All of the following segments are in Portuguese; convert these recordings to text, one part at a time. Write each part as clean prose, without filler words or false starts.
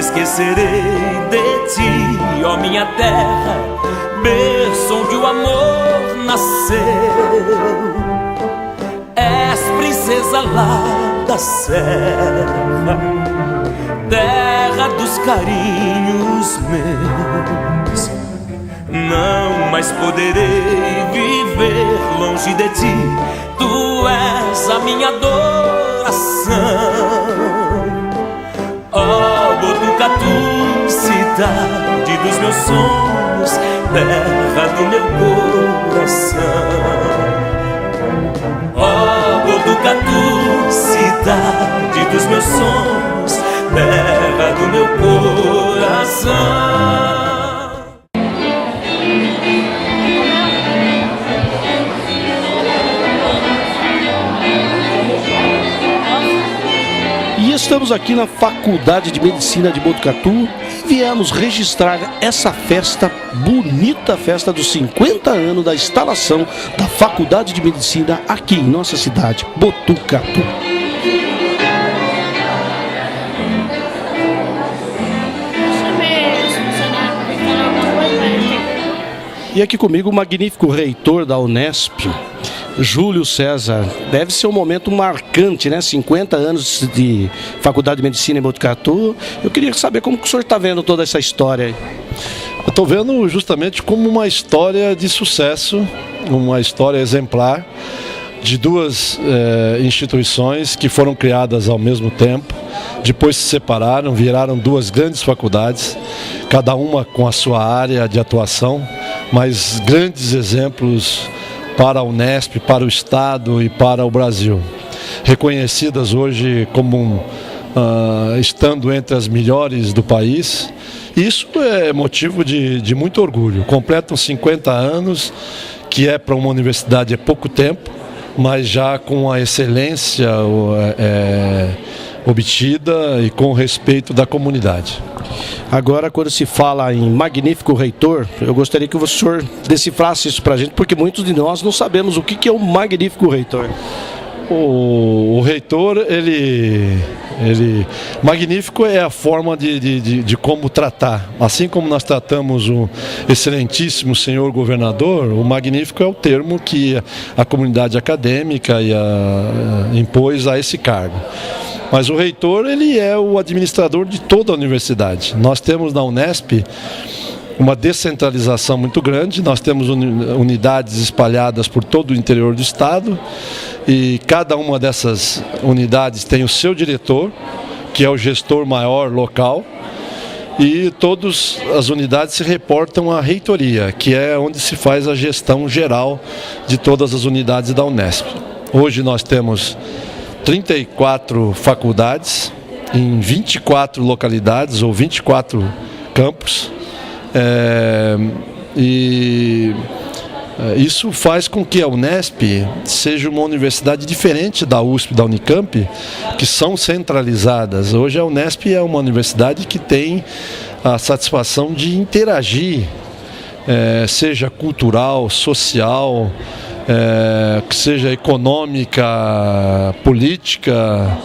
esquecerei de ti, ó minha terra, berço onde o amor nasceu. És princesa lá da serra, terra dos carinhos meus. Não mais poderei viver longe de ti, tu és a minha adoração. Ó Botucatu, cidade dos meus sonhos, terra do meu coração. Ó Botucatu, cidade dos meus sonhos, terra do meu coração. E estamos aqui na Faculdade de Medicina de Botucatu e viemos registrar essa festa, bonita festa dos 50 anos da instalação da Faculdade de Medicina aqui em nossa cidade, Botucatu. E aqui comigo o magnífico reitor da Unesp, Júlio César. Deve ser um momento marcante, né? 50 anos de Faculdade de Medicina em Botucatu. Eu queria saber como que o senhor está vendo toda essa história aí. Eu estou vendo justamente como uma história de sucesso, uma história exemplar de duas instituições que foram criadas ao mesmo tempo, depois se separaram, viraram duas grandes faculdades, cada uma com a sua área de atuação, mas grandes exemplos para a Unesp, para o Estado e para o Brasil. Reconhecidas hoje como estando entre as melhores do país. Isso é motivo de muito orgulho. Completam 50 anos, que para uma universidade é pouco tempo, mas já com a excelência obtida e com o respeito da comunidade. Agora, quando se fala em magnífico reitor, eu gostaria que o senhor decifrasse isso para a gente, porque muitos de nós não sabemos o que é um magnífico reitor. O reitor, magnífico é a forma de como tratar. Assim como nós tratamos o excelentíssimo senhor governador, o magnífico é o termo que a comunidade acadêmica impôs a esse cargo. Mas o reitor, ele é o administrador de toda a universidade. Nós temos na Unesp uma descentralização muito grande, nós temos unidades espalhadas por todo o interior do estado e cada uma dessas unidades tem o seu diretor, que é o gestor maior local, e todas as unidades se reportam à reitoria, que é onde se faz a gestão geral de todas as unidades da Unesp. Hoje nós temos 34 faculdades em 24 localidades ou 24 campos. Isso faz com que a Unesp seja uma universidade diferente da USP e da Unicamp, que são centralizadas. Hoje a Unesp é uma universidade que tem a satisfação de interagir, seja cultural, social, que seja econômica, política,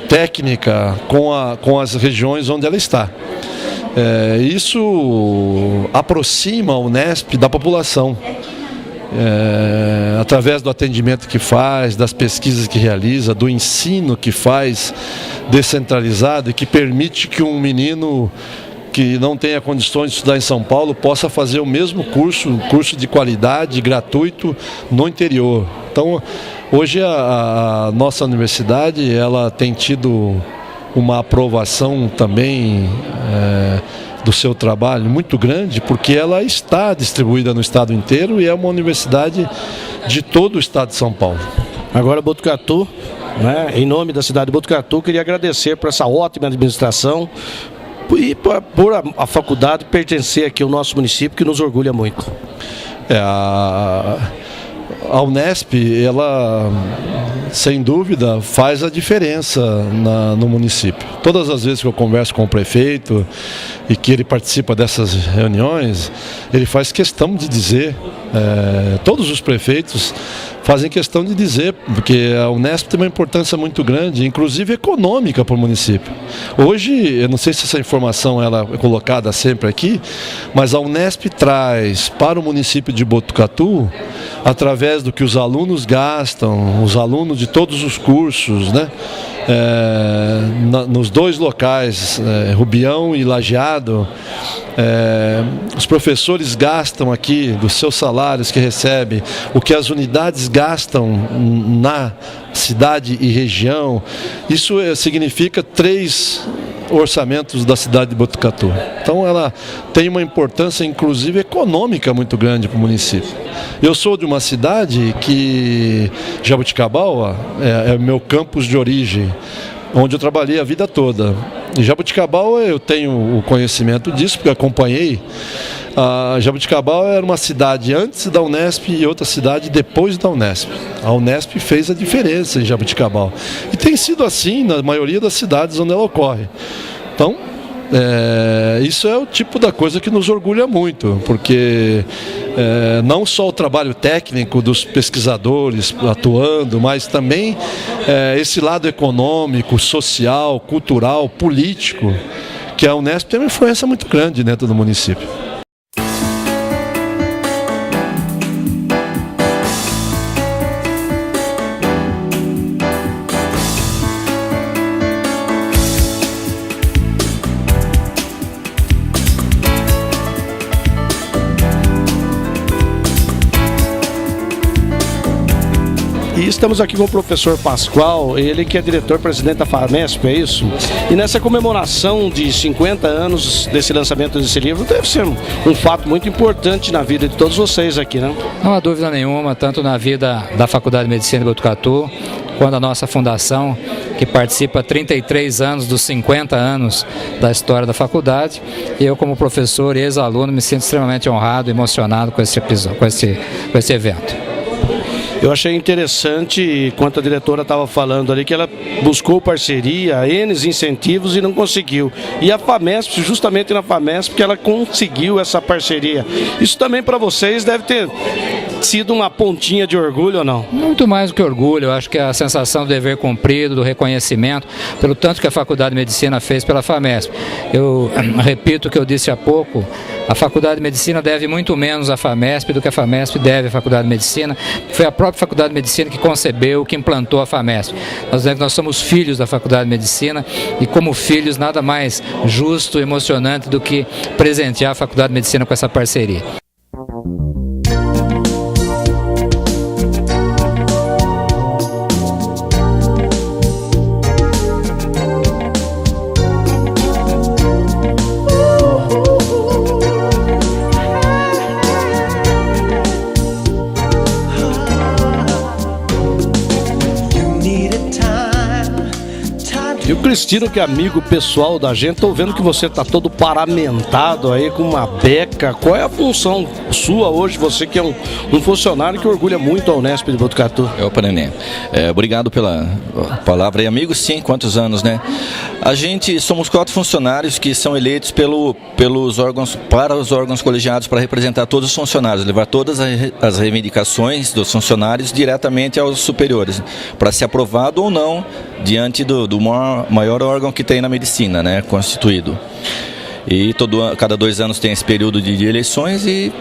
técnica, com as regiões onde ela está. Isso aproxima a Unesp da população, através do atendimento que faz, das pesquisas que realiza, do ensino que faz descentralizado e que permite que um menino que não tenha condições de estudar em São Paulo possa fazer o mesmo curso de qualidade, gratuito, no interior. Então, hoje a nossa universidade ela tem tido uma aprovação também do seu trabalho muito grande, porque ela está distribuída no estado inteiro e é uma universidade de todo o estado de São Paulo. Agora, Botucatu, né, em nome da cidade de Botucatu, queria agradecer por essa ótima administração e por a faculdade pertencer aqui ao nosso município, que nos orgulha muito. a Unesp, ela, sem dúvida, faz a diferença no município. Todas as vezes que eu converso com o prefeito e que ele participa dessas reuniões, ele faz questão de dizer, todos os prefeitos fazem questão de dizer, porque a Unesp tem uma importância muito grande, inclusive econômica para o município. Hoje, eu não sei se essa informação ela é colocada sempre aqui, mas a Unesp traz para o município de Botucatu, através do que os alunos gastam, os alunos de todos os cursos, né? Nos dois locais, Rubião e Lajeado, os professores gastam aqui dos seus salários que recebem, o que as unidades gastam na cidade e região. Isso significa 3 orçamentos da cidade de Botucatu. Então ela tem uma importância inclusive econômica muito grande para o município. Eu sou de uma cidade que Jaboticabal é meu campus de origem, onde eu trabalhei a vida toda. Em Jaboticabal eu tenho o conhecimento disso, porque acompanhei. Jaboticabal era uma cidade antes da Unesp e outra cidade depois da Unesp. A Unesp fez a diferença em Jaboticabal. E tem sido assim na maioria das cidades onde ela ocorre. Então, isso é o tipo da coisa que nos orgulha muito, porque não só o trabalho técnico dos pesquisadores atuando, mas também esse lado econômico, social, cultural, político, que a Unesp tem uma influência muito grande dentro do município. E estamos aqui com o professor Pascoal, ele que é diretor-presidente da FAMESP, é isso? E nessa comemoração de 50 anos desse lançamento desse livro, deve ser um fato muito importante na vida de todos vocês aqui, né? Não há dúvida nenhuma, tanto na vida da Faculdade de Medicina de Botucatu, quanto a nossa fundação, que participa há 33 anos dos 50 anos da história da faculdade. E eu, como professor e ex-aluno, me sinto extremamente honrado e emocionado com esse evento. Eu achei interessante, enquanto a diretora estava falando ali, que ela buscou parceria, N incentivos e não conseguiu. E a FAMESP, justamente na FAMESP, que ela conseguiu essa parceria. Isso também para vocês deve ter sido uma pontinha de orgulho ou não? Muito mais do que orgulho, eu acho que é a sensação do dever cumprido, do reconhecimento, pelo tanto que a Faculdade de Medicina fez pela FAMESP. Eu repito o que eu disse há pouco, a Faculdade de Medicina deve muito menos à FAMESP do que a FAMESP deve à Faculdade de Medicina. Foi a própria Faculdade de Medicina que concebeu, que implantou a FAMESP. Nós somos filhos da Faculdade de Medicina e, como filhos, nada mais justo e emocionante do que presentear a Faculdade de Medicina com essa parceria. E o Cristino, que é amigo pessoal da gente, tô vendo que você tá todo paramentado aí com uma beca. Qual é a função sua hoje, você que é um funcionário que orgulha muito a Unesp de Botucatu? Opa, Nenê. Obrigado pela palavra. E amigo, sim, quantos anos, né? A gente somos 4 funcionários que são eleitos para os órgãos colegiados para representar todos os funcionários, levar todas as reivindicações dos funcionários diretamente aos superiores, para ser aprovado ou não diante do maior órgão que tem na medicina, né, constituído. E cada 2 anos tem esse período de eleições e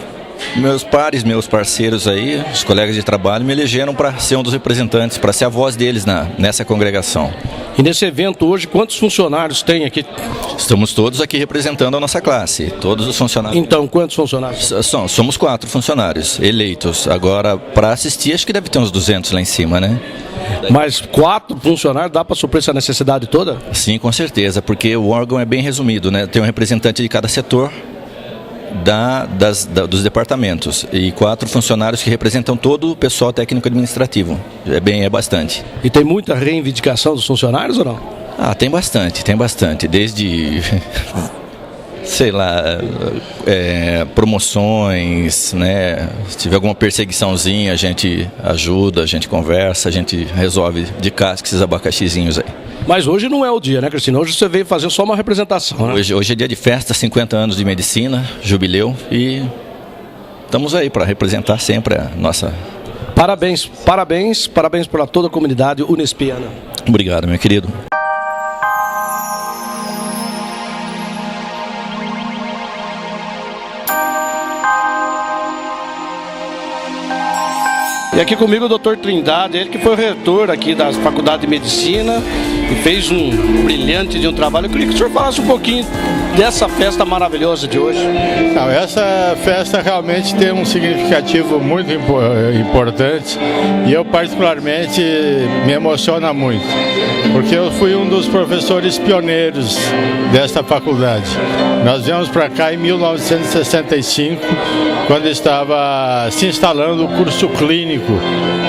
meus pares, meus parceiros aí, os colegas de trabalho me elegeram para ser um dos representantes, para ser a voz deles nessa congregação. E nesse evento hoje, quantos funcionários tem aqui? Estamos todos aqui representando a nossa classe, todos os funcionários. Então, quantos funcionários? Somos 4 funcionários eleitos. Agora, para assistir, acho que deve ter uns 200 lá em cima, né? Mas 4 funcionários dá para suprir essa necessidade toda? Sim, com certeza, porque o órgão é bem resumido, né? Tem um representante de cada setor dos departamentos e 4 funcionários que representam todo o pessoal técnico-administrativo. É bastante. E tem muita reivindicação dos funcionários ou não? Tem bastante. Desde sei lá, promoções, né? Se tiver alguma perseguiçãozinha, a gente ajuda, a gente conversa, a gente resolve de casca esses abacaxizinhos aí. Mas hoje não é o dia, né, Cristina? Hoje você veio fazer só uma representação, né? Hoje é dia de festa, 50 anos de medicina, jubileu, e estamos aí para representar sempre a nossa... Parabéns para toda a comunidade unespiana. Obrigado, meu querido. E aqui comigo o Dr. Trindade, ele que foi o reitor aqui da Faculdade de Medicina e fez um brilhante de um trabalho. Eu queria que o senhor falasse um pouquinho dessa festa maravilhosa de hoje. Não, essa festa realmente tem um significativo muito importante e eu particularmente me emociona muito, porque eu fui um dos professores pioneiros desta faculdade. Nós viemos para cá em 1965, quando estava se instalando o curso clínico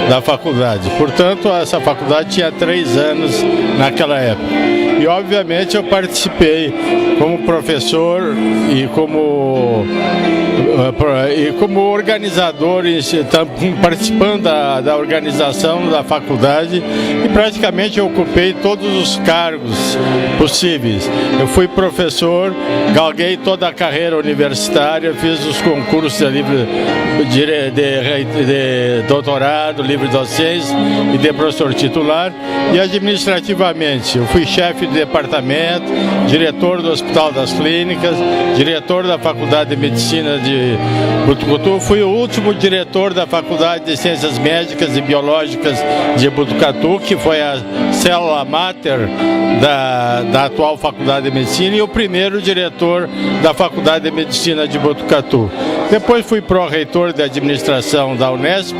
da faculdade. Portanto, essa faculdade tinha 3 anos naquela época. E, obviamente, eu participei como professor e como organizador, participando da organização da faculdade, e praticamente eu ocupei todos os cargos possíveis. Eu fui professor, galguei toda a carreira universitária, fiz os concursos de doutorado, livre docência e de professor titular, e administrativamente eu fui chefe de departamento, diretor do Hospital das Clínicas, diretor da Faculdade de Medicina de Botucatu, fui o último diretor da Faculdade de Ciências Médicas e Biológicas de Botucatu, que foi a célula máter da atual Faculdade de Medicina, e o primeiro diretor da Faculdade de Medicina de Botucatu. Depois fui pró-reitor de administração da Unesp,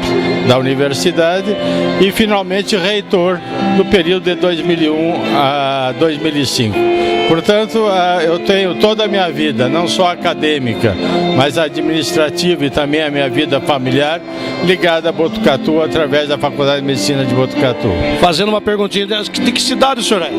da universidade, e finalmente reitor no período de 2001 a 2005. Portanto, eu tenho toda a minha vida, não só acadêmica, mas administrativa e também a minha vida familiar, ligada a Botucatu através da Faculdade de Medicina de Botucatu. Fazendo uma perguntinha, de que cidade o senhor é?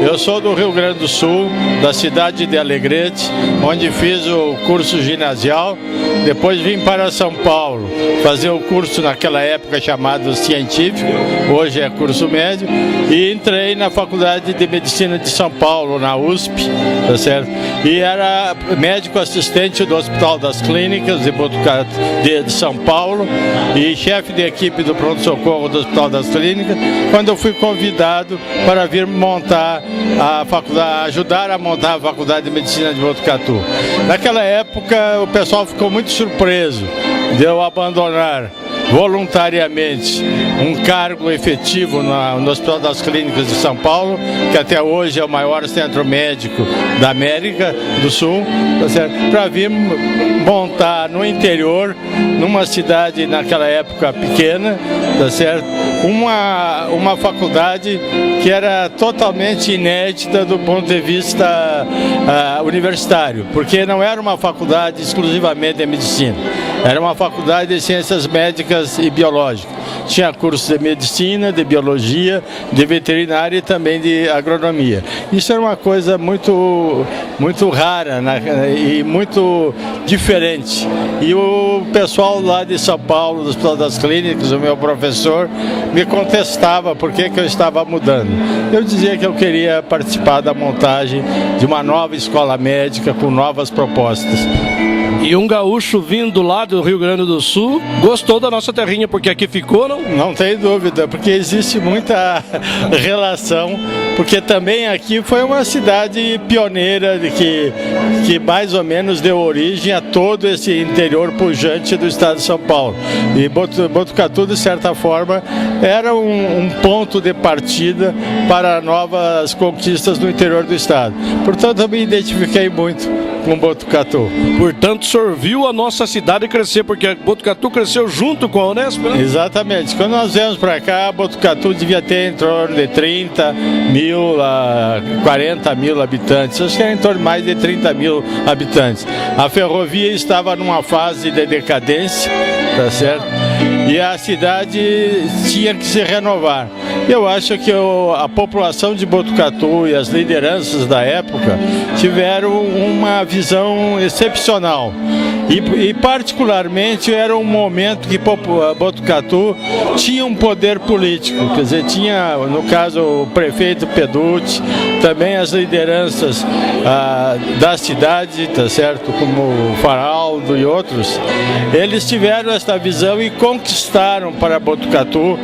Eu sou do Rio Grande do Sul, da cidade de Alegrete, onde fiz o curso ginasial. Depois vim para São Paulo fazer o curso naquela época chamado científico, hoje é curso médio, e entrei na Faculdade de Medicina de São Paulo, na USP, tá certo? E era médico assistente do Hospital das Clínicas de São Paulo e chefe de equipe do pronto-socorro do Hospital das Clínicas, quando eu fui convidado para vir montar a faculdade, ajudar a montar a Faculdade de Medicina de Botucatu. Naquela época o pessoal ficou muito surpreso de eu abandonar voluntariamente um cargo efetivo no Hospital das Clínicas de São Paulo, que até hoje é o maior centro médico da América do Sul, tá certo? Para vir montar no interior, numa cidade naquela época pequena, tá certo? Uma faculdade que era totalmente inédita do ponto de vista universitário, porque não era uma faculdade exclusivamente de medicina, era uma faculdade de ciências médicas e biológicas. Tinha cursos de medicina, de biologia, de veterinária e também de agronomia. Isso era uma coisa muito rara, né, e muito diferente. E o pessoal lá de São Paulo, do Hospital das Clínicas, o meu professor, me contestava por que eu estava mudando. Eu dizia que eu queria participar da montagem de uma nova escola médica com novas propostas. E um gaúcho vindo lá do Rio Grande do Sul gostou da nossa terrinha, porque aqui ficou, não? Não tem dúvida, porque existe muita relação, porque também aqui foi uma cidade pioneira que mais ou menos deu origem a todo esse interior pujante do estado de São Paulo. E Botucatu, de certa forma, era um ponto de partida para novas conquistas no interior do estado. Portanto, eu me identifiquei muito com Botucatu. Portanto, o senhor viu a nossa cidade crescer, porque Botucatu cresceu junto com a Unesp, né? Exatamente. Quando nós viemos para cá, Botucatu devia ter em torno de 30 mil a 40 mil habitantes. Acho que era em torno de mais de 30 mil habitantes. A ferrovia estava numa fase de decadência, tá certo? e a cidade tinha que se renovar. Eu acho que a população de Botucatu e as lideranças da época tiveram uma visão excepcional. E particularmente era um momento que Botucatu tinha um poder político, quer dizer, tinha, no caso, o prefeito Peducci, também as lideranças da cidade, tá certo, como o Faraldo e outros, eles tiveram esta visão e conquistaram para Botucatu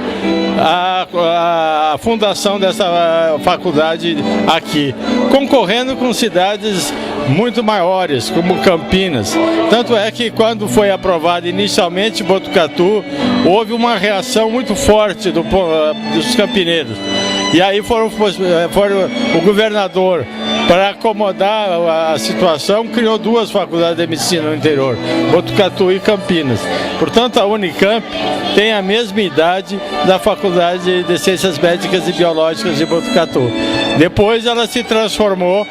a fundação dessa faculdade aqui, concorrendo com cidades muito maiores, como Campinas. Tanto é que quando foi aprovado inicialmente Botucatu, houve uma reação muito forte dos campineiros. E aí foram o governador, para acomodar a situação, criou 2 faculdades de medicina no interior, Botucatu e Campinas. Portanto, a Unicamp tem a mesma idade da Faculdade de Ciências Médicas e Biológicas de Botucatu. Depois ela se transformou,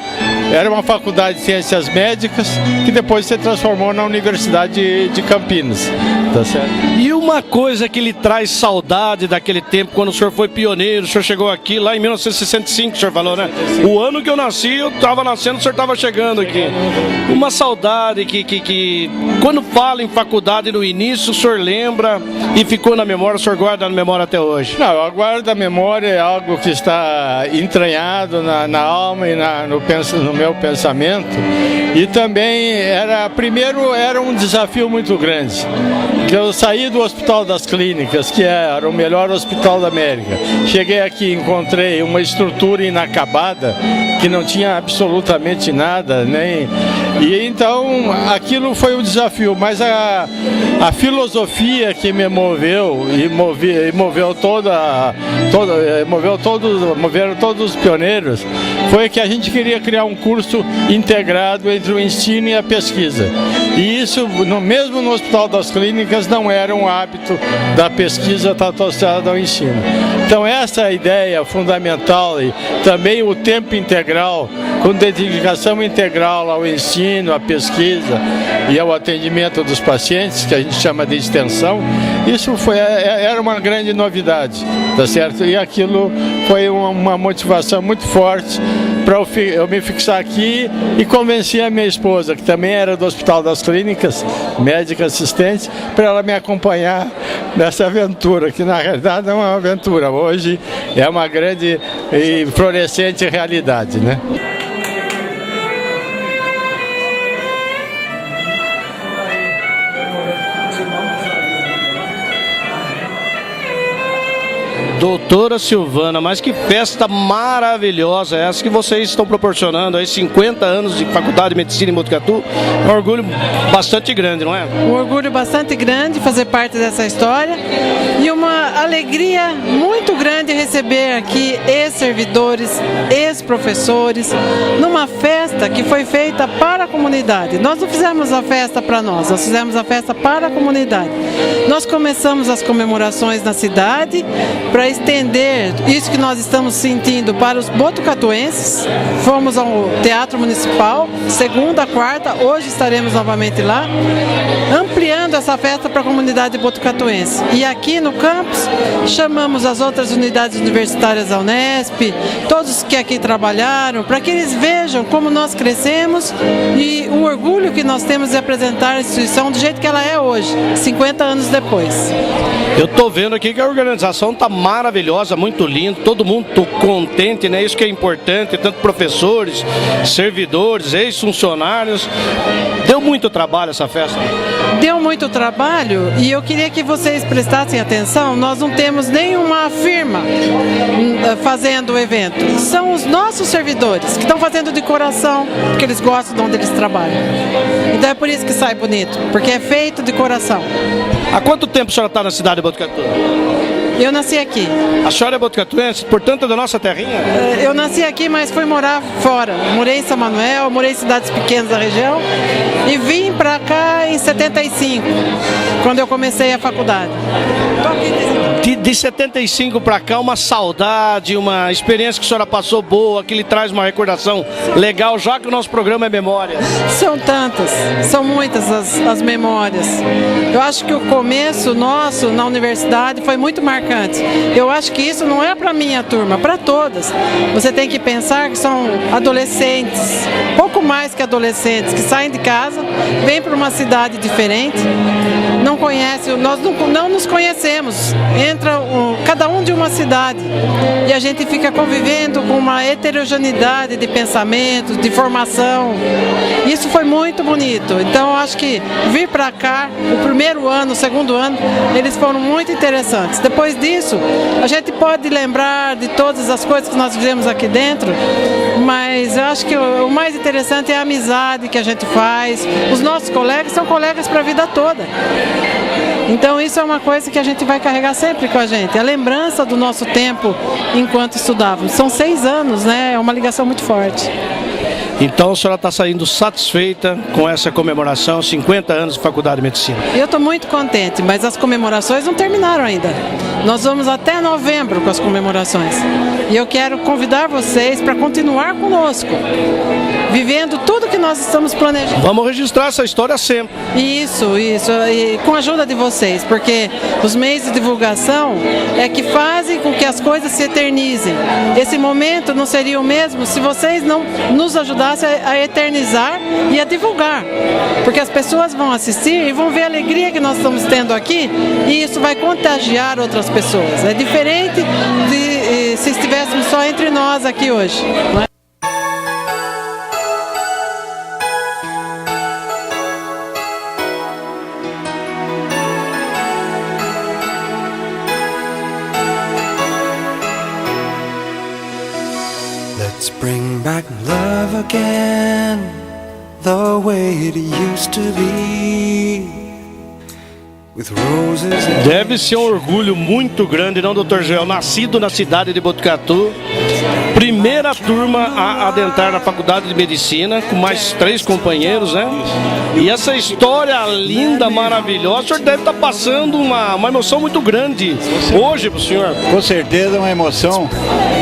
era uma faculdade de Ciências Médicas, que depois se transformou na Universidade de Campinas. Tá certo? E uma coisa que lhe traz saudade daquele tempo, quando o senhor foi pioneiro, o senhor chegou aqui lá em 1965, o senhor falou, né? O ano que eu nasci, eu estava nascendo, o senhor estava chegando aqui. Uma saudade que quando fala em faculdade no início, o senhor lembra e ficou na memória, o senhor guarda na memória até hoje? Não, eu guardo a memória, é algo que está entranhado na alma e no meu pensamento. E também primeiro era um desafio muito grande. Eu saí do Hospital das Clínicas, que era o melhor hospital da América. Cheguei aqui e encontrei uma estrutura inacabada, que não tinha absolutamente nada, E então aquilo foi um desafio, mas a filosofia que me moveu moveram todos os pioneiros, foi que a gente queria criar um curso integrado entre o ensino e a pesquisa. E isso, mesmo no Hospital das Clínicas, não era um hábito da pesquisa estar associada ao ensino. Então essa é a ideia fundamental, e também o tempo integral, com dedicação integral ao ensino, à pesquisa e ao atendimento dos pacientes, que a gente chama de extensão. Isso era uma grande novidade, tá certo? E aquilo foi uma motivação muito forte para eu me fixar aqui e convencer a minha esposa, que também era do Hospital das Clínicas, médica assistente, para ela me acompanhar nessa aventura, que na realidade não é uma aventura, hoje é uma grande e florescente realidade, né? Doutora Silvana, mas que festa maravilhosa é essa que vocês estão proporcionando aí, 50 anos de Faculdade de Medicina em Botucatu. É um orgulho bastante grande, não é? Um orgulho bastante grande fazer parte dessa história e uma alegria muito grande receber aqui ex-servidores, ex-professores, numa festa que foi feita para a comunidade. Nós não fizemos a festa para nós fizemos a festa para a comunidade. Nós começamos as comemorações na cidade para estender isso que nós estamos sentindo para os botucatuenses. Fomos ao Teatro Municipal, segunda, quarta, hoje estaremos novamente lá, ampliando essa festa para a comunidade botucatuense. E aqui no campus, chamamos as outras unidades universitárias da Unesp, todos que aqui trabalharam, para que eles vejam como nós crescemos e o orgulho que nós temos de apresentar a instituição do jeito que ela é hoje, 50 anos depois. Eu estou vendo aqui que a organização está maravilhosa, muito lindo, todo mundo contente, né? Isso que é importante, tanto professores, servidores, ex-funcionários. Deu muito trabalho essa festa? Deu muito trabalho e eu queria que vocês prestassem atenção, nós não temos nenhuma firma fazendo o evento. São os nossos servidores que estão fazendo de coração, porque eles gostam de onde eles trabalham. Então é por isso que sai bonito, porque é feito de coração. Há quanto tempo a senhora está na cidade de Botucatu? Eu nasci aqui. A senhora é botucatuense, portanto é da nossa terrinha? Eu nasci aqui, mas fui morar fora. Morei em São Manuel, morei em cidades pequenas da região e vim para cá em 75, quando eu comecei a faculdade. Tô aqui De 75 para cá, uma saudade, uma experiência que a senhora passou boa, que lhe traz uma recordação legal, já que o nosso programa é memória. São tantas, são muitas as memórias. Eu acho que o começo nosso na universidade foi muito marcante. Eu acho que isso não é para minha turma, para todas. Você tem que pensar que são adolescentes, pouco mais que adolescentes, que saem de casa, vêm para uma cidade diferente, não conhecem, nós não nos conhecemos, entra cada um de uma cidade e a gente fica convivendo com uma heterogeneidade de pensamentos, de formação. Isso foi muito bonito. Então eu acho que vir para cá, o primeiro ano, o segundo ano, eles foram muito interessantes. Depois disso, a gente pode lembrar de todas as coisas que nós vivemos aqui dentro, mas eu acho que o mais interessante é a amizade que a gente faz. Os nossos colegas são colegas para a vida toda. Então isso é uma coisa que a gente vai carregar sempre com a gente, a lembrança do nosso tempo enquanto estudávamos. São 6 anos, né? É uma ligação muito forte. Então a senhora está saindo satisfeita com essa comemoração, 50 anos de Faculdade de Medicina? Eu estou muito contente, mas as comemorações não terminaram ainda. Nós vamos até novembro com as comemorações. E eu quero convidar vocês para continuar conosco, vivendo tudo que nós estamos planejando. Vamos registrar essa história sempre. Isso, e com a ajuda de vocês, porque os meios de divulgação é que fazem com que as coisas se eternizem. Esse momento não seria o mesmo se vocês não nos ajudassem a eternizar e a divulgar, porque as pessoas vão assistir e vão ver a alegria que nós estamos tendo aqui e isso vai contagiar outras pessoas. É diferente de se estivéssemos só entre nós aqui hoje, não é? Let's bring back love again, the way it used to be. With roses and... Deve ser um orgulho muito grande, não, doutor Joel? Nascido na cidade de Botucatu, primeira turma a adentrar na Faculdade de Medicina, com mais 3 companheiros, né? E essa história linda, maravilhosa, o senhor deve estar passando uma emoção muito grande hoje para o senhor. Com certeza uma emoção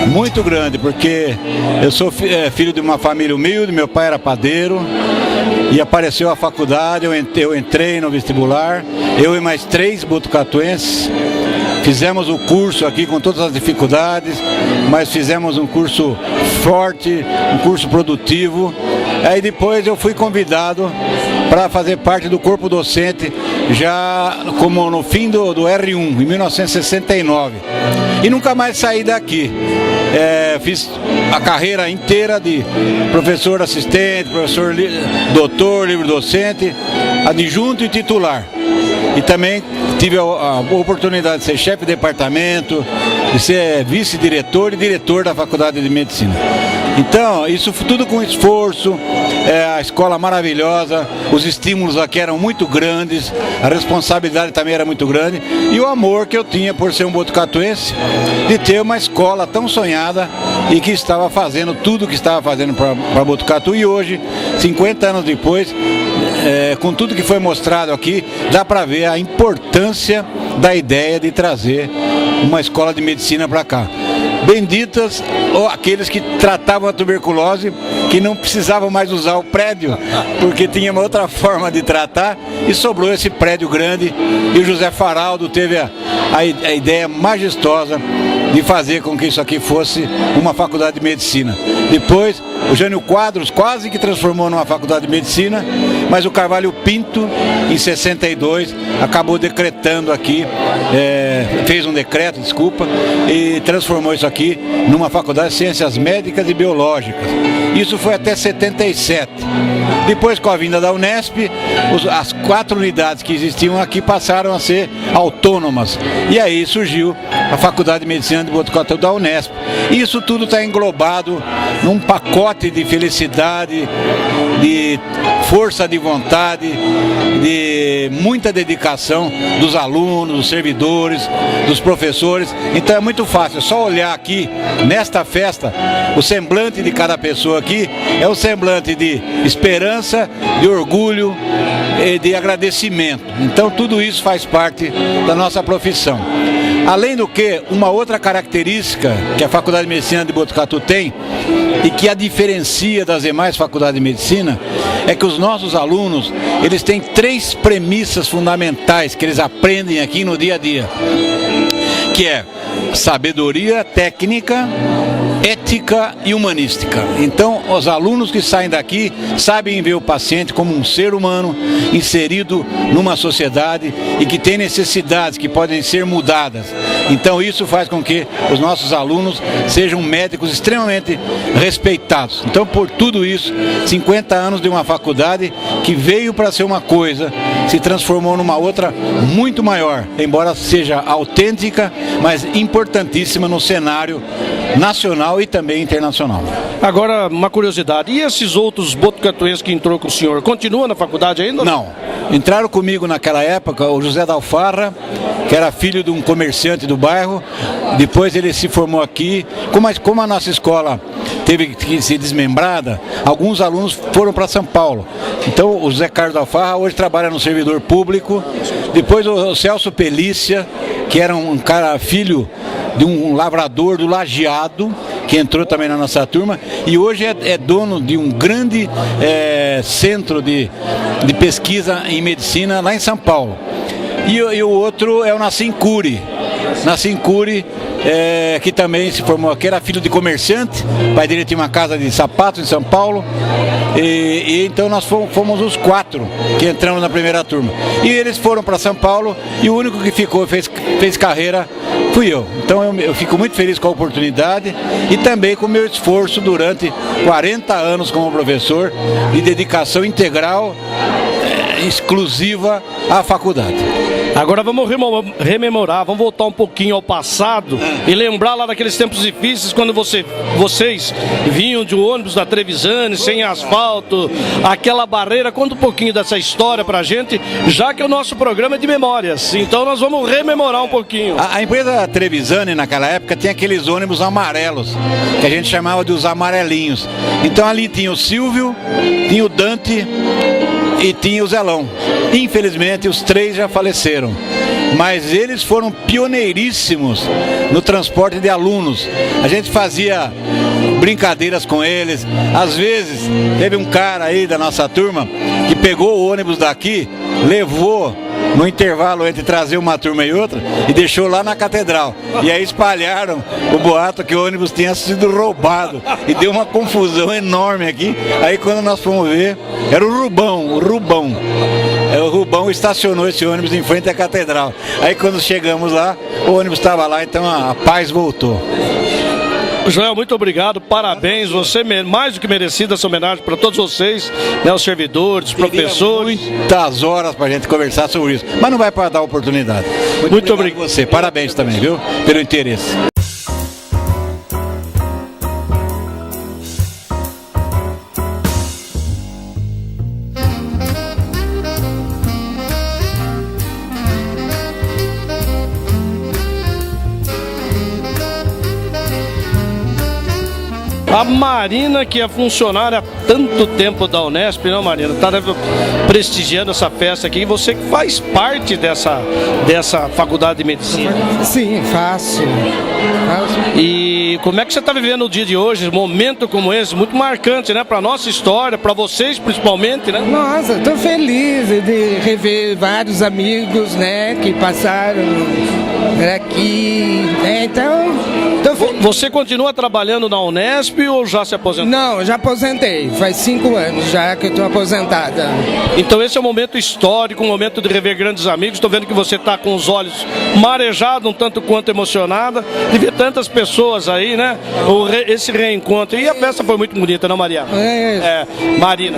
muito grande, porque eu sou filho de uma família humilde, meu pai era padeiro, e apareceu a faculdade, eu entrei no vestibular, eu e mais 3 botucatuenses, fizemos o curso aqui com todas as dificuldades, mas fizemos um curso forte, um curso produtivo. Aí depois eu fui convidado para fazer parte do corpo docente, já como no fim do R1, em 1969. E nunca mais saí daqui. Fiz a carreira inteira de professor assistente, professor doutor, livre docente, adjunto e titular. E também tive a oportunidade de ser chefe de departamento, de ser vice-diretor e diretor da Faculdade de Medicina. Então, isso tudo com esforço, a escola maravilhosa, os estímulos aqui eram muito grandes, a responsabilidade também era muito grande e o amor que eu tinha por ser um botucatuense, de ter uma escola tão sonhada e que estava fazendo tudo o que estava fazendo para Botucatu. E hoje, 50 anos depois, com tudo que foi mostrado aqui, dá para ver a importância da ideia de trazer uma escola de medicina para cá. Benditas aqueles que tratavam a tuberculose, que não precisavam mais usar o prédio, porque tinha uma outra forma de tratar, e sobrou esse prédio grande, e o José Faraldo teve a ideia majestosa de fazer com que isso aqui fosse uma faculdade de medicina. Depois, o Jânio Quadros quase que transformou numa faculdade de medicina, mas o Carvalho Pinto, em 62, acabou decretando aqui, fez um decreto, e transformou isso aqui numa faculdade de ciências médicas e biológicas. Isso foi até 77. Depois, com a vinda da Unesp, as 4 unidades que existiam aqui passaram a ser autônomas. E aí surgiu a Faculdade de Medicina Medicina de Botucatu da Unesp. E isso tudo está englobado num pacote de felicidade, de força de vontade, de muita dedicação dos alunos, dos servidores, dos professores. Então é muito fácil, é só olhar aqui nesta festa, o semblante de cada pessoa aqui é o semblante de esperança, de orgulho e de agradecimento. Então tudo isso faz parte da nossa profissão. Além do que, uma outra característica que a Faculdade de Medicina de Botucatu tem e que a diferencia das demais faculdades de medicina é que os nossos alunos, eles têm 3 premissas fundamentais que eles aprendem aqui no dia a dia, que é sabedoria técnica, ética e humanística. Então, os alunos que saem daqui sabem ver o paciente como um ser humano inserido numa sociedade e que tem necessidades que podem ser mudadas. Então, isso faz com que os nossos alunos sejam médicos extremamente respeitados. Então, por tudo isso, 50 anos de uma faculdade que veio para ser uma coisa, se transformou numa outra muito maior, embora seja autêntica, mas importantíssima no cenário nacional e também internacional. Agora, uma curiosidade, e esses outros botucatuenses que entrou com o senhor, continuam na faculdade ainda? Não, entraram comigo naquela época o José da Alfarra, que era filho de um comerciante do bairro, depois ele se formou aqui, como a nossa escola teve que ser desmembrada, alguns alunos foram para São Paulo. Então o José Carlos da Alfarra hoje trabalha no servidor público, depois o Celso Pelícia, que era um cara filho de um lavrador do Lajeado, que entrou também na nossa turma, e hoje é dono de um grande centro de pesquisa em medicina lá em São Paulo. E o outro é o Nassim Curi. Nassim Curi, que também se formou aqui, era filho de comerciante, o pai dele tinha uma casa de sapatos em São Paulo, e então nós fomos os 4 que entramos na primeira turma. E eles foram para São Paulo, e o único que ficou e fez carreira fui eu. Então eu fico muito feliz com a oportunidade e também com o meu esforço durante 40 anos como professor, de dedicação integral, exclusiva à faculdade. Agora vamos rememorar, vamos voltar um pouquinho ao passado e lembrar lá daqueles tempos difíceis quando vocês vinham de ônibus da Trevisani, sem asfalto, aquela barreira. Conta um pouquinho dessa história pra gente, já que o nosso programa é de memórias, então nós vamos rememorar um pouquinho. A empresa Trevisani naquela época tinha aqueles ônibus amarelos, que a gente chamava de os amarelinhos. Então ali tinha o Silvio, tinha o Dante e tinha o Zelão. Infelizmente os 3 já faleceram, mas eles foram pioneiríssimos no transporte de alunos. A gente fazia brincadeiras com eles. Às vezes teve um cara aí da nossa turma que pegou o ônibus daqui, levou no intervalo entre trazer uma turma e outra e deixou lá na catedral. E aí espalharam o boato que o ônibus tinha sido roubado e deu uma confusão enorme aqui. Aí quando nós fomos ver, era o Rubão. O Rubão estacionou esse ônibus em frente à catedral. Aí quando chegamos lá, o ônibus estava lá, então a paz voltou. Joel, muito obrigado, parabéns, você mais do que merecido essa homenagem para todos vocês, né, os servidores, os professores. Muitas horas para a gente conversar sobre isso, mas não vai para dar oportunidade. Muito obrigado a você, parabéns também, viu, pelo interesse. A Marina, que é funcionária há tanto tempo da Unesp, não, Marina? Está prestigiando essa festa aqui. E você que faz parte dessa faculdade de medicina. Sim, faço. E como é que você está vivendo o dia de hoje? Um momento como esse, muito marcante, né? Para nossa história, para vocês principalmente, né? Nossa, estou feliz de rever vários amigos, né? Que passaram por aqui, né? Então, estou feliz. Você continua trabalhando na Unesp ou já se aposentou? Não, já aposentei. Faz 5 anos já que eu estou aposentada. Então esse é um momento histórico, um momento de rever grandes amigos. Estou vendo que você está com os olhos marejados, um tanto quanto emocionada, de ver tantas pessoas aí, né? Esse reencontro. E a festa foi muito bonita, não, Maria? É. Marina.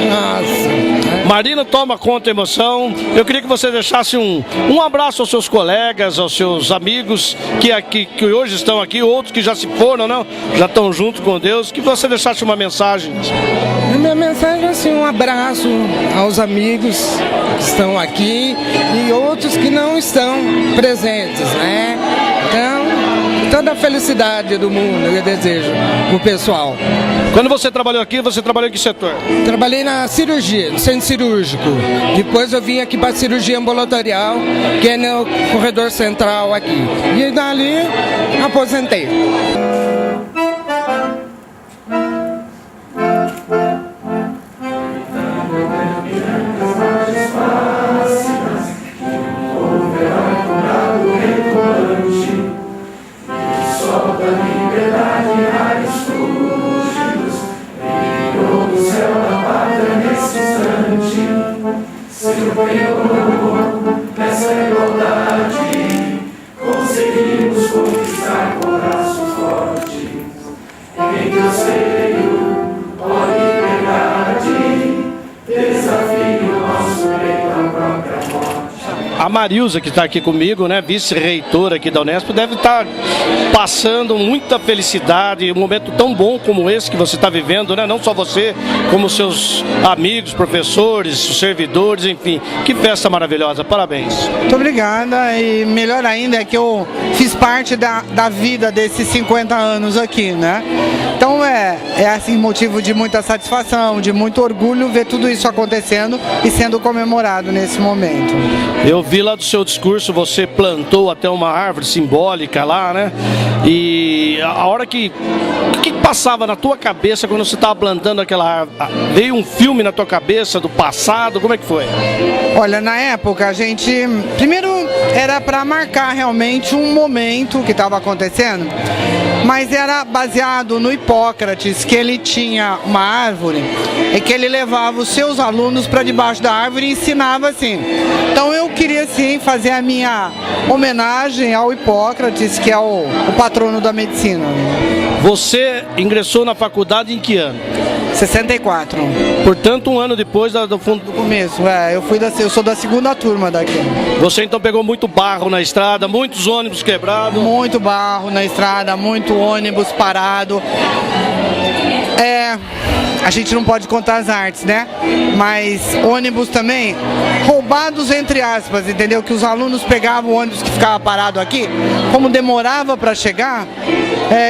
Nossa. Marina toma conta da emoção. Eu queria que você deixasse um abraço aos seus colegas, aos seus amigos que hoje estão aqui, outros que já se foram, não? Já estão junto com Deus. Que você deixasse uma mensagem. A minha mensagem é assim, um abraço aos amigos que estão aqui e outros que não estão presentes, né? Então, toda a felicidade do mundo eu desejo pro pessoal. Quando você trabalhou aqui, você trabalhou em que setor? Trabalhei na cirurgia, no centro cirúrgico. Depois eu vim aqui para a cirurgia ambulatorial, que é no corredor central aqui. E dali aposentei. A Marilza, que está aqui comigo, né, vice-reitora aqui da Unesp, deve estar passando muita felicidade, um momento tão bom como esse que você está vivendo, né? Não só você, como seus amigos, professores, servidores, enfim. Que festa maravilhosa, parabéns. Muito obrigada, e melhor ainda é que eu fiz parte da vida desses 50 anos aqui, né? Então é assim, motivo de muita satisfação, de muito orgulho ver tudo isso acontecendo e sendo comemorado nesse momento. Eu vi lá do seu discurso, você plantou até uma árvore simbólica lá, né? E a hora que... O que passava na tua cabeça quando você estava plantando aquela árvore? Veio um filme na tua cabeça do passado? Como é que foi? Olha, na época a gente... Primeiro era para marcar realmente um momento que estava acontecendo, mas era baseado no Hipócrates, que ele tinha uma árvore e que ele levava os seus alunos para debaixo da árvore e ensinava assim. Então eu queria sim fazer a minha homenagem ao Hipócrates, que é o patrono da medicina. Você ingressou na faculdade em que ano? 64. Portanto, um ano depois do fundo do começo. Eu sou da segunda turma daqui. Você então pegou muito barro na estrada, muitos ônibus quebrados? Muito barro na estrada, muito ônibus parado. A gente não pode contar as artes, né? Mas ônibus também roubados entre aspas, entendeu? Que os alunos pegavam o ônibus que ficava parado aqui, como demorava para chegar,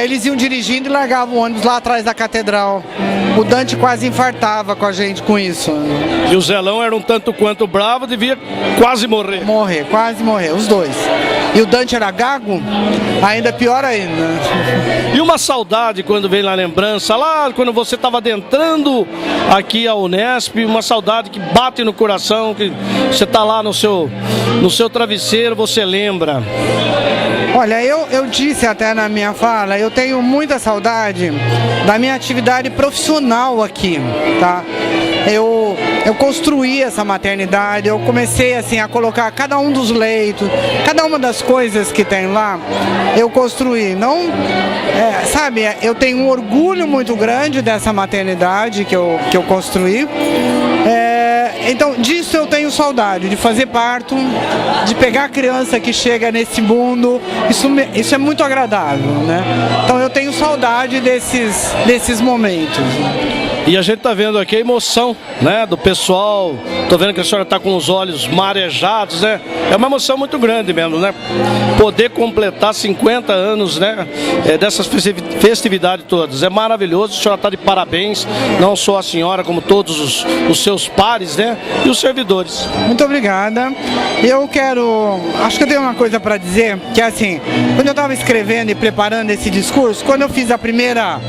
eles iam dirigindo e largavam o ônibus lá atrás da catedral. O Dante quase infartava com a gente com isso. E o Zelão era um tanto quanto bravo, devia quase morrer. Quase morrer, os dois. E o Dante era gago, ainda pior ainda. E uma saudade quando vem na lembrança, lá quando você estava adentrando aqui a Unesp, uma saudade que bate no coração, que você está lá no seu travesseiro, você lembra. Olha, eu disse até na minha fala, eu tenho muita saudade da minha atividade profissional aqui, tá? Eu construí essa maternidade, eu comecei assim a colocar cada um dos leitos, cada uma das coisas que tem lá, eu construí. Não, sabe, eu tenho um orgulho muito grande dessa maternidade que eu construí. Então, disso eu tenho saudade, de fazer parto, de pegar a criança que chega nesse mundo, isso é muito agradável, né? Então eu tenho saudade desses momentos. E a gente está vendo aqui a emoção, né, do pessoal. Estou vendo que a senhora está com os olhos marejados, né? É uma emoção muito grande mesmo, né? Poder completar 50 anos, né, dessas festividades todas. É maravilhoso, a senhora está de parabéns, não só a senhora, como todos os seus pares, né, e os servidores. Muito obrigada. Acho que eu tenho uma coisa para dizer, que é assim, quando eu estava escrevendo e preparando esse discurso, quando eu fiz a primeira...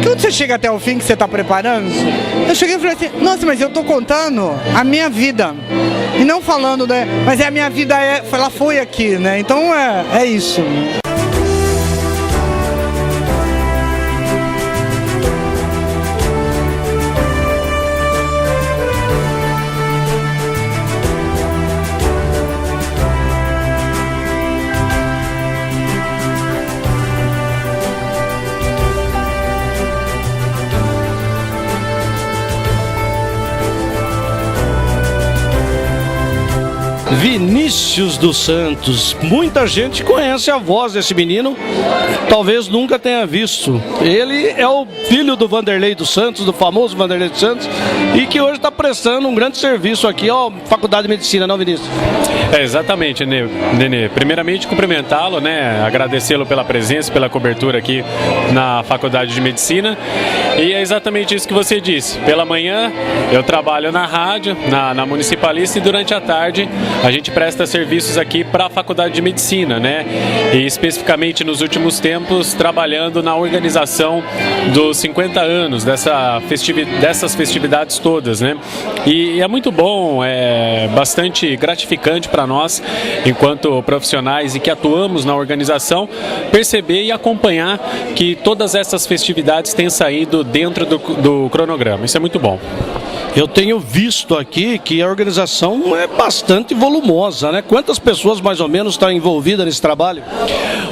Quando você chega até o fim que você está preparando, eu cheguei e falei assim, nossa, mas eu estou contando a minha vida. E não falando, né? Mas a minha vida, ela foi aqui, né? Então é isso. Vinícius dos Santos. Muita gente conhece a voz desse menino, talvez nunca tenha visto. Ele é o filho do Vanderlei dos Santos, do famoso Vanderlei dos Santos, e que hoje está prestando um grande serviço aqui à Faculdade de Medicina, não, Vinícius? Exatamente, Nenê. Primeiramente, cumprimentá-lo, né? Agradecê-lo pela presença, pela cobertura aqui na Faculdade de Medicina. E é exatamente isso que você disse. Pela manhã, eu trabalho na rádio, na Municipalista, e durante a tarde a gente presta serviços aqui para a Faculdade de Medicina, né? E especificamente nos últimos tempos, trabalhando na organização dos 50 anos dessas festividades todas, né? E é muito bom, é bastante gratificante para nós, enquanto profissionais e que atuamos na organização, perceber e acompanhar que todas essas festividades têm saído dentro do cronograma. Isso é muito bom. Eu tenho visto aqui que a organização é bastante volumosa, né? Quantas pessoas mais ou menos estão envolvidas nesse trabalho?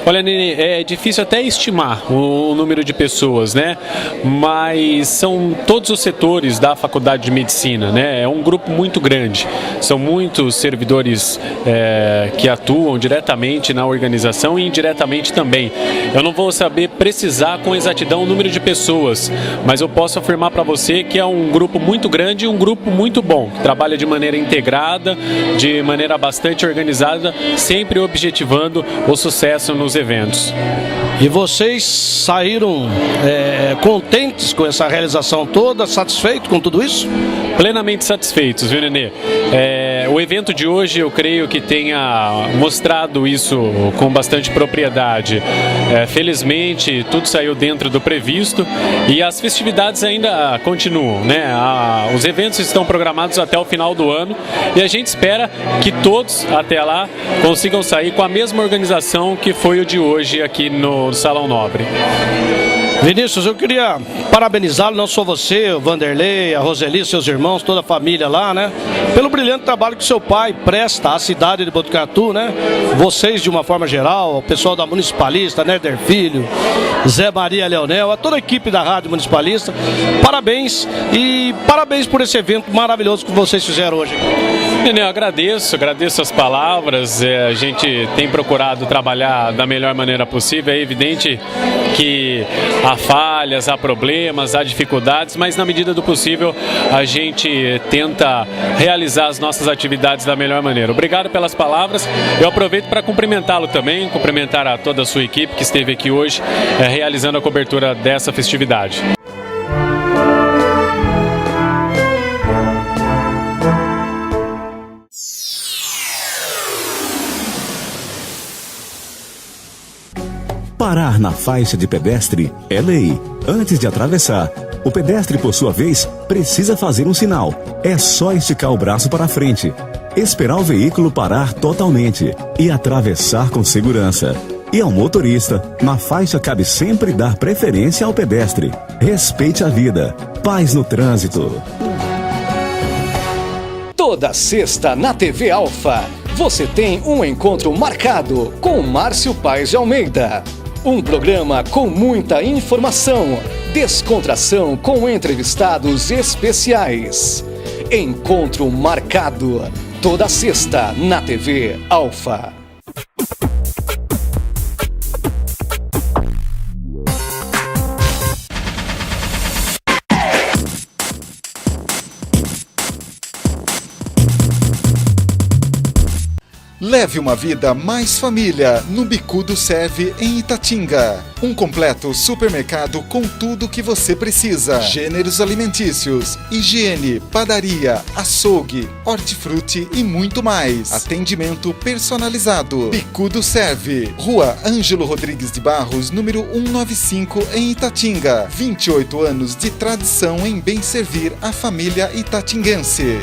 Olha, Nenê, é difícil até estimar o número de pessoas, né? Mas são todos os setores da Faculdade de Medicina, né? É um grupo muito grande. São muitos servidores que atuam diretamente na organização e indiretamente também. Eu não vou saber precisar com exatidão o número de pessoas, mas eu posso afirmar para você que é um grupo muito grande e um grupo muito bom, que trabalha de maneira integrada, de maneira bastante organizada, sempre objetivando o sucesso nos eventos. E vocês saíram contentes com essa realização toda, satisfeitos com tudo isso? Plenamente satisfeitos, viu, Nenê? O evento de hoje, eu creio que tenha mostrado isso com bastante propriedade. Felizmente, tudo saiu dentro do previsto e as festividades ainda continuam, né? Os eventos estão programados até o final do ano e a gente espera que todos, até lá, consigam sair com a mesma organização que foi o de hoje aqui no Salão Nobre. Vinícius, eu queria parabenizá-lo, não só você, o Vanderlei, a Roseli, seus irmãos, toda a família lá, né? Pelo brilhante trabalho que seu pai presta à cidade de Botucatu, né? Vocês, de uma forma geral, o pessoal da Municipalista, Nerder Filho, Zé Maria Leonel, a toda a equipe da Rádio Municipalista, parabéns e parabéns por esse evento maravilhoso que vocês fizeram hoje. Eu agradeço as palavras, a gente tem procurado trabalhar da melhor maneira possível, é evidente que há falhas, há problemas, há dificuldades, mas na medida do possível a gente tenta realizar as nossas atividades da melhor maneira. Obrigado pelas palavras, eu aproveito para cumprimentá-lo também, cumprimentar a toda a sua equipe que esteve aqui hoje realizando a cobertura dessa festividade. Parar na faixa de pedestre é lei. Antes de atravessar, o pedestre, por sua vez, precisa fazer um sinal. É só esticar o braço para frente, esperar o veículo parar totalmente e atravessar com segurança. E ao motorista, na faixa cabe sempre dar preferência ao pedestre. Respeite a vida. Paz no trânsito. Toda sexta na TV Alfa, você tem um encontro marcado com Márcio Paes de Almeida. Um programa com muita informação, descontração com entrevistados especiais. Encontro marcado, toda sexta na TV Alfa. Leve uma vida mais família no Bicudo Serve em Itatinga. Um completo supermercado com tudo que você precisa. Gêneros alimentícios, higiene, padaria, açougue, hortifruti e muito mais. Atendimento personalizado. Bicudo Serve. Rua Ângelo Rodrigues de Barros, número 195 em Itatinga. 28 anos de tradição em bem servir a família itatinguense.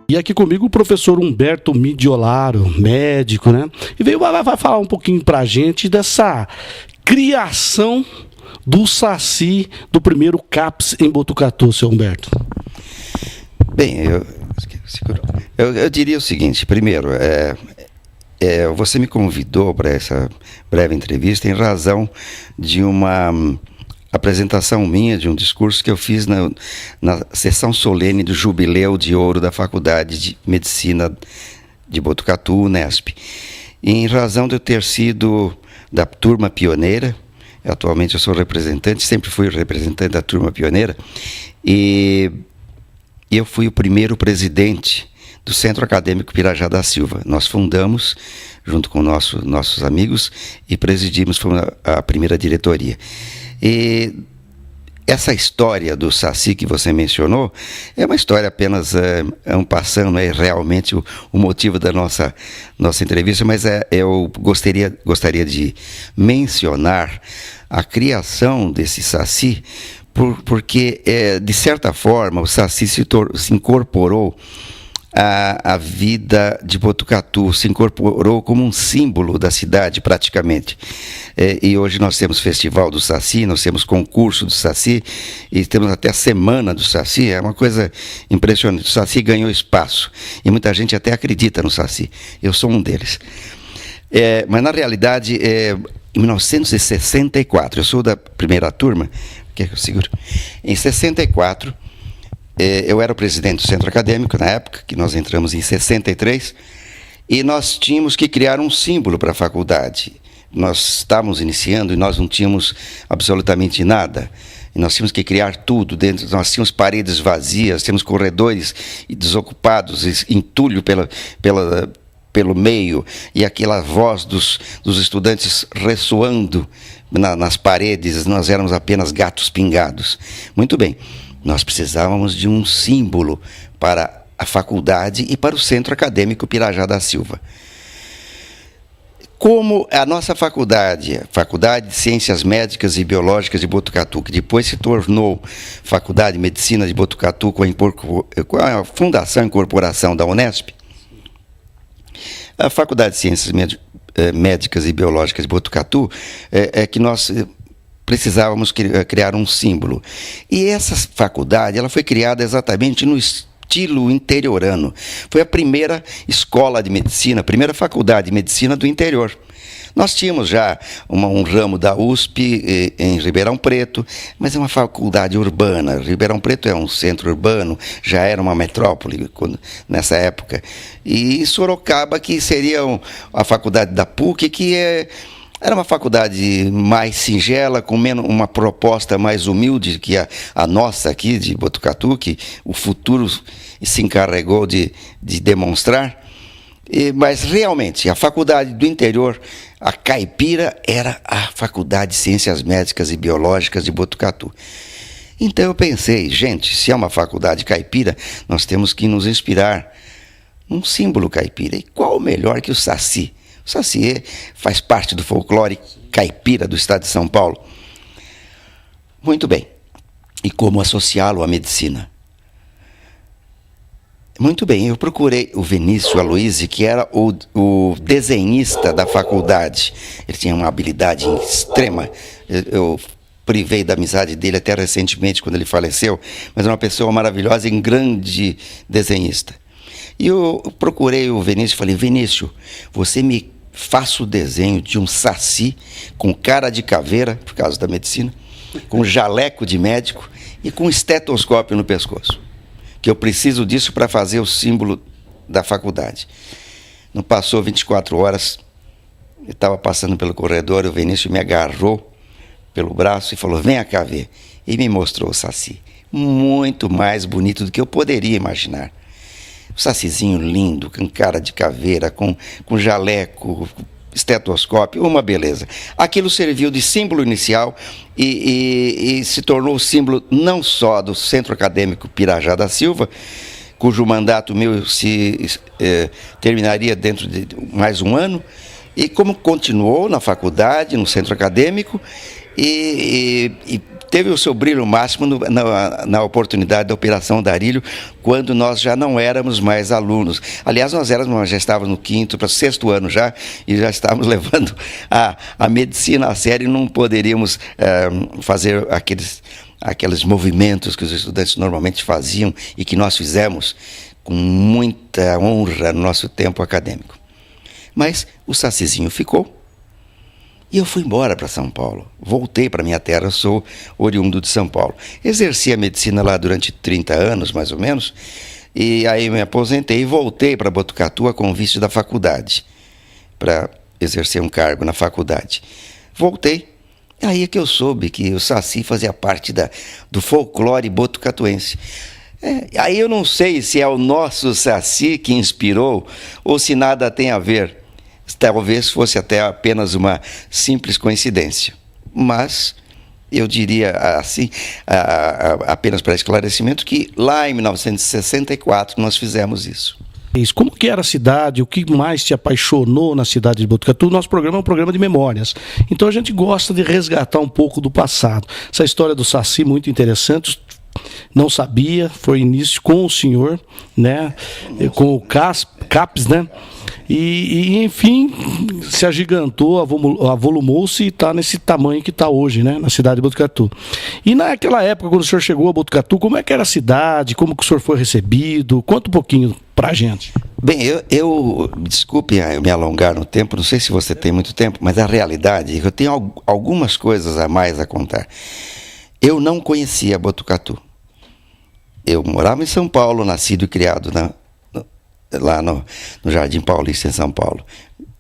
E aqui comigo o professor Humberto Midiolaro, médico, né? E vai falar um pouquinho pra gente dessa criação do Saci do primeiro CAPS em Botucatu, seu Humberto. Bem, eu diria o seguinte: primeiro, você me convidou para essa breve entrevista em razão de uma apresentação minha, de um discurso que eu fiz na sessão solene do Jubileu de Ouro da Faculdade de Medicina de Botucatu, Unesp. E em razão de eu ter sido da turma pioneira, atualmente eu sou representante, sempre fui representante da turma pioneira, e eu fui o primeiro presidente do Centro Acadêmico Pirajá da Silva. Nós fundamos, junto com nossos amigos, e presidimos a primeira diretoria. E essa história do Saci que você mencionou é uma história apenas um passando, não é realmente o motivo da nossa entrevista, mas eu gostaria de mencionar a criação desse Saci, porque, de certa forma, o Saci se incorporou à vida de Botucatu, se incorporou como um símbolo da cidade, praticamente. E hoje nós temos Festival do Saci, nós temos concurso do Saci, e temos até a Semana do Saci. É uma coisa impressionante. O Saci ganhou espaço, e muita gente até acredita no Saci. Eu sou um deles. Mas, na realidade, em 1964, eu sou da primeira turma, quer que eu seguro? Em 64, eu era o presidente do centro acadêmico, na época, que nós entramos em 63, e nós tínhamos que criar um símbolo para a faculdade. Nós estávamos iniciando e nós não tínhamos absolutamente nada. E nós tínhamos que criar tudo dentro. Nós tínhamos paredes vazias, tínhamos corredores desocupados, entulho pelo meio, e aquela voz dos estudantes ressoando nas paredes. Nós éramos apenas gatos pingados. Muito bem, nós precisávamos de um símbolo para a faculdade e para o Centro Acadêmico Pirajá da Silva. Como a nossa faculdade, a Faculdade de Ciências Médicas e Biológicas de Botucatu, que depois se tornou Faculdade de Medicina de Botucatu com a fundação e incorporação da Unesp, a Faculdade de Ciências Médicas e Biológicas de Botucatu, que nós precisávamos criar um símbolo. E essa faculdade ela foi criada exatamente no estilo interiorano. Foi a primeira escola de medicina, a primeira faculdade de medicina do interior. Nós tínhamos já um ramo da USP em Ribeirão Preto, mas é uma faculdade urbana. Ribeirão Preto é um centro urbano, já era uma metrópole nessa época. E Sorocaba, que seria a faculdade da PUC, que era uma faculdade mais singela, com uma proposta mais humilde que a nossa aqui de Botucatu, que o futuro se encarregou de demonstrar. Mas realmente, a faculdade do interior, a caipira, era a Faculdade de Ciências Médicas e Biológicas de Botucatu. Então eu pensei, gente, se é uma faculdade caipira, nós temos que nos inspirar num símbolo caipira. E qual melhor que o Saci? O Saci faz parte do folclore caipira do estado de São Paulo. Muito bem. E como associá-lo à medicina? Muito bem, eu procurei o Vinícius Aloisi, que era o desenhista da faculdade. Ele tinha uma habilidade extrema. Eu privei da amizade dele até recentemente, quando ele faleceu, mas é uma pessoa maravilhosa e um grande desenhista. E eu procurei o Vinícius e falei, Vinícius, você me faça o desenho de um saci com cara de caveira, por causa da medicina, com jaleco de médico e com estetoscópio no pescoço. Que eu preciso disso para fazer o símbolo da faculdade. Não passou 24 horas, eu estava passando pelo corredor, o Vinícius me agarrou pelo braço e falou, vem cá ver. E me mostrou o saci, muito mais bonito do que eu poderia imaginar. Um sacizinho lindo, com cara de caveira, com jaleco, estetoscópio, uma beleza. Aquilo serviu de símbolo inicial e se tornou o símbolo não só do Centro Acadêmico Pirajá da Silva, cujo mandato meu terminaria dentro de mais um ano, e como continuou na faculdade, no Centro Acadêmico, e teve o seu brilho máximo na oportunidade da Operação Darílio, quando nós já não éramos mais alunos. Aliás, nós já estávamos no 5º para o 6º ano já, e já estávamos levando a medicina a sério, e não poderíamos fazer aqueles movimentos que os estudantes normalmente faziam e que nós fizemos com muita honra no nosso tempo acadêmico. Mas o Sacizinho ficou e eu fui embora para São Paulo. Voltei para minha terra, eu sou oriundo de São Paulo. Exerci a medicina lá durante 30 anos, mais ou menos, e aí me aposentei e voltei para Botucatu a convite da faculdade, para exercer um cargo na faculdade. Voltei, aí é que eu soube que o Saci fazia parte do folclore botucatuense. Aí eu não sei se é o nosso Saci que inspirou ou se nada tem a ver. Talvez fosse até apenas uma simples coincidência. Mas eu diria assim, apenas para esclarecimento, que lá em 1964 nós fizemos isso. Como que era a cidade? O que mais te apaixonou na cidade de Botucatu? Nosso programa é um programa de memórias. Então a gente gosta de resgatar um pouco do passado. Essa história do Saci, muito interessante. Não sabia, foi início com o senhor, né? Com o CAPES, né? E enfim, se agigantou, avolumou-se e está nesse tamanho que está hoje, né? Na cidade de Botucatu. E naquela época, quando o senhor chegou a Botucatu, como é que era a cidade? Como que o senhor foi recebido? Conta um pouquinho pra gente. Bem, eu desculpe me alongar no tempo, não sei se você tem muito tempo, mas a realidade é que eu tenho algumas coisas a mais a contar. Eu não conhecia Botucatu. Eu morava em São Paulo, nascido e criado lá no Jardim Paulista, em São Paulo.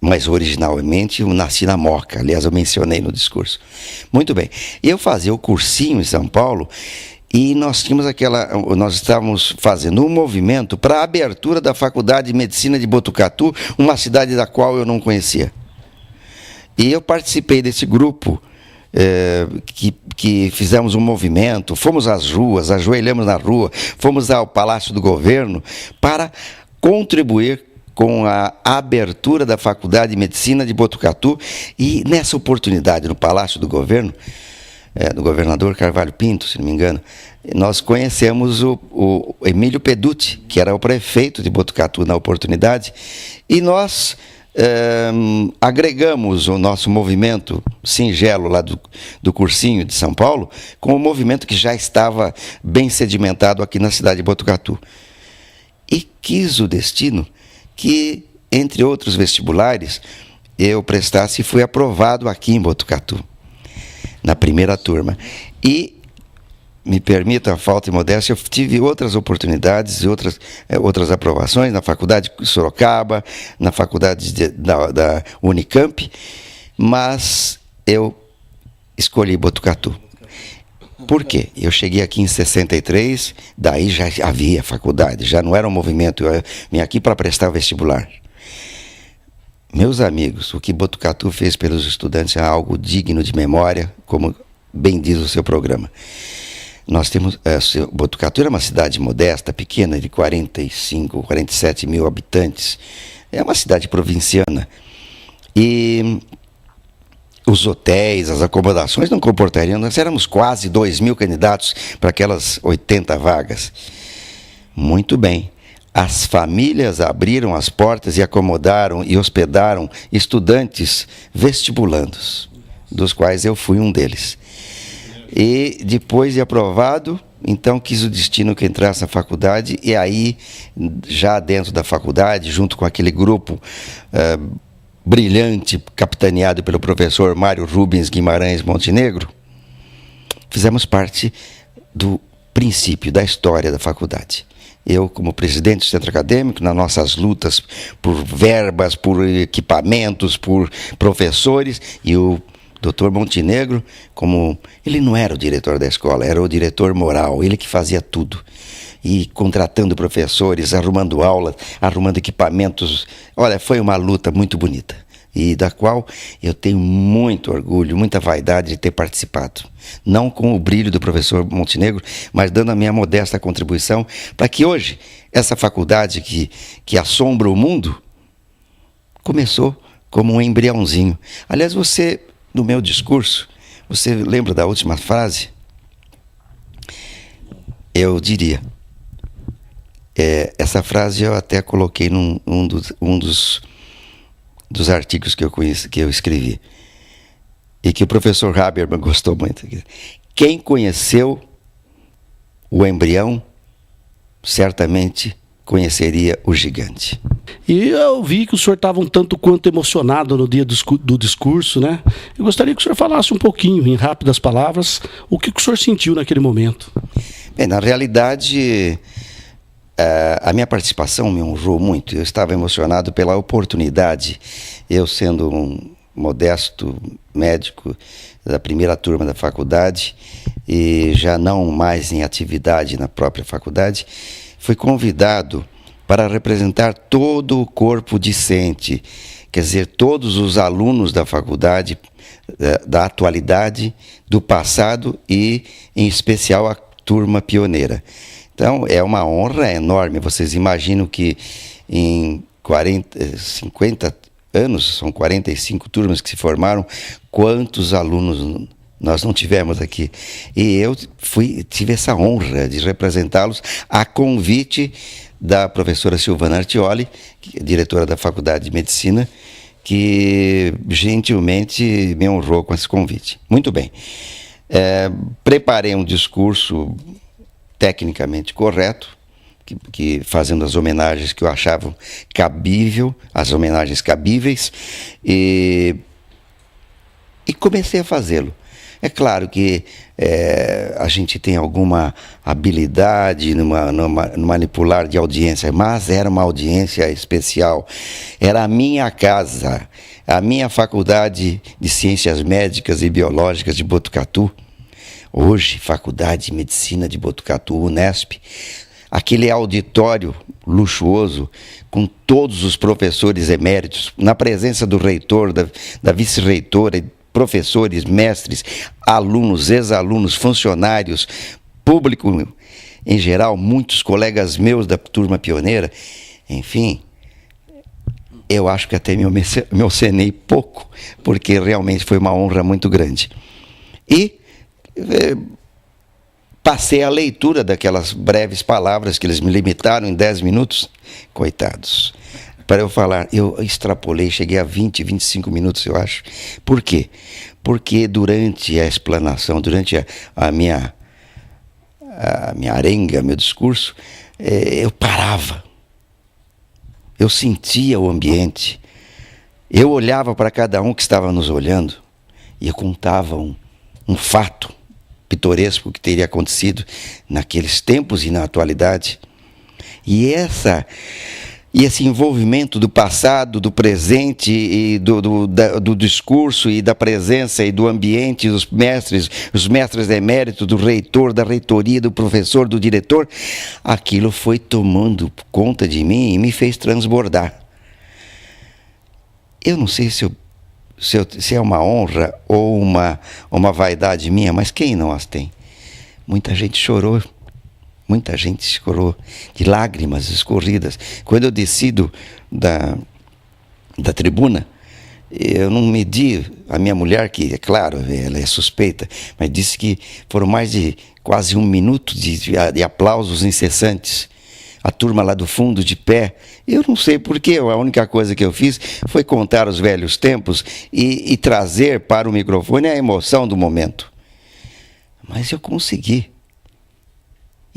Mas originalmente eu nasci na Moca, aliás, eu mencionei no discurso. Muito bem. Eu fazia o cursinho em São Paulo e nós estávamos fazendo um movimento para a abertura da Faculdade de Medicina de Botucatu, uma cidade da qual eu não conhecia. E eu participei desse grupo. Que fizemos um movimento, fomos às ruas, ajoelhamos na rua, fomos ao Palácio do Governo para contribuir com a abertura da Faculdade de Medicina de Botucatu. E nessa oportunidade, no Palácio do Governo, do governador Carvalho Pinto, se não me engano, nós conhecemos o Emílio Peducci, que era o prefeito de Botucatu na oportunidade, e nós agregamos o nosso movimento singelo lá do cursinho de São Paulo com o movimento que já estava bem sedimentado aqui na cidade de Botucatu. E quis o destino que, entre outros vestibulares, eu prestasse e fui aprovado aqui em Botucatu, na primeira turma. E me permita a falta de modéstia, eu tive outras oportunidades e outras aprovações na faculdade de Sorocaba, na faculdade da Unicamp, mas eu escolhi Botucatu. Por quê? Eu cheguei aqui em 63, daí já havia faculdade, já não era um movimento, eu vim aqui para prestar vestibular. Meus amigos, o que Botucatu fez pelos estudantes é algo digno de memória, como bem diz o seu programa. Nós temos, Botucatu era uma cidade modesta, pequena, de 45, 47 mil habitantes. É uma cidade provinciana. E os hotéis, as acomodações não comportariam. Nós éramos quase 2.000 candidatos para aquelas 80 vagas. Muito bem. As famílias abriram as portas e acomodaram e hospedaram estudantes vestibulandos, dos quais eu fui um deles. E depois de aprovado, então quis o destino que entrasse na faculdade, e aí, já dentro da faculdade, junto com aquele grupo brilhante, capitaneado pelo professor Mário Rubens Guimarães Montenegro, fizemos parte do princípio, da história da faculdade. Eu, como presidente do centro acadêmico, nas nossas lutas por verbas, por equipamentos, por professores, e o Dr. Montenegro, como ele não era o diretor da escola, era o diretor moral, ele que fazia tudo. E contratando professores, arrumando aulas, arrumando equipamentos. Olha, foi uma luta muito bonita, e da qual eu tenho muito orgulho, muita vaidade de ter participado. Não com o brilho do professor Montenegro, mas dando a minha modesta contribuição para que hoje, essa faculdade que assombra o mundo, começou como um embriãozinho. Aliás, você, no meu discurso, você lembra da última frase? Eu diria, essa frase eu até coloquei num dos artigos que eu escrevi, e que o professor Habermas gostou muito. quem conheceu o embrião certamente conheceria o gigante. E eu vi que o senhor estava um tanto quanto emocionado no dia do discurso, né? Eu gostaria que o senhor falasse um pouquinho, em rápidas palavras, o que o senhor sentiu naquele momento. Bem, na realidade, a minha participação me honrou muito. Eu estava emocionado pela oportunidade, eu sendo um modesto médico da primeira turma da faculdade e já não mais em atividade na própria faculdade, fui convidado para representar todo o corpo discente, quer dizer, todos os alunos da faculdade, da atualidade, do passado e, em especial, a turma pioneira. Então, é uma honra enorme. Vocês imaginam que em 50 anos, são 45 turmas que se formaram, quantos alunos nós não tivemos aqui. E eu tive essa honra de representá-los a convite da professora Silvana Artioli, que é diretora da Faculdade de Medicina, que gentilmente me honrou com esse convite. Muito bem. Preparei um discurso tecnicamente correto, que fazendo as homenagens que eu achava cabível, as homenagens cabíveis, e comecei a fazê-lo. É claro que a gente tem alguma habilidade no manipular de audiência, mas era uma audiência especial. Era a minha casa, a minha Faculdade de Ciências Médicas e Biológicas de Botucatu, hoje Faculdade de Medicina de Botucatu, Unesp, aquele auditório luxuoso, com todos os professores eméritos, na presença do reitor, da vice-reitora, professores, mestres, alunos, ex-alunos, funcionários, público em geral, muitos colegas meus da turma pioneira, enfim, eu acho que até me emocionei pouco, porque realmente foi uma honra muito grande. E passei a leitura daquelas breves palavras que eles me limitaram em 10 minutos, coitados. Para eu falar, eu extrapolei, cheguei a 20, 25 minutos, eu acho. Por quê? Porque durante a explanação, durante a minha arenga, meu discurso, eu parava. Eu sentia o ambiente. Eu olhava para cada um que estava nos olhando e eu contava um fato pitoresco que teria acontecido naqueles tempos e na atualidade. E esse envolvimento do passado, do presente, e do discurso e da presença e do ambiente dos mestres, os mestres eméritos, do reitor, da reitoria, do professor, do diretor, aquilo foi tomando conta de mim e me fez transbordar. Eu não sei se é uma honra ou uma vaidade minha, mas quem não as tem? Muita gente chorou. Muita gente escorreu de lágrimas escorridas. Quando eu desci da tribuna, eu não medi a minha mulher, que, é claro, ela é suspeita, mas disse que foram mais de quase 1 minuto de aplausos incessantes. A turma lá do fundo, de pé. Eu não sei porquê, a única coisa que eu fiz foi contar os velhos tempos e trazer para o microfone a emoção do momento. Mas eu consegui.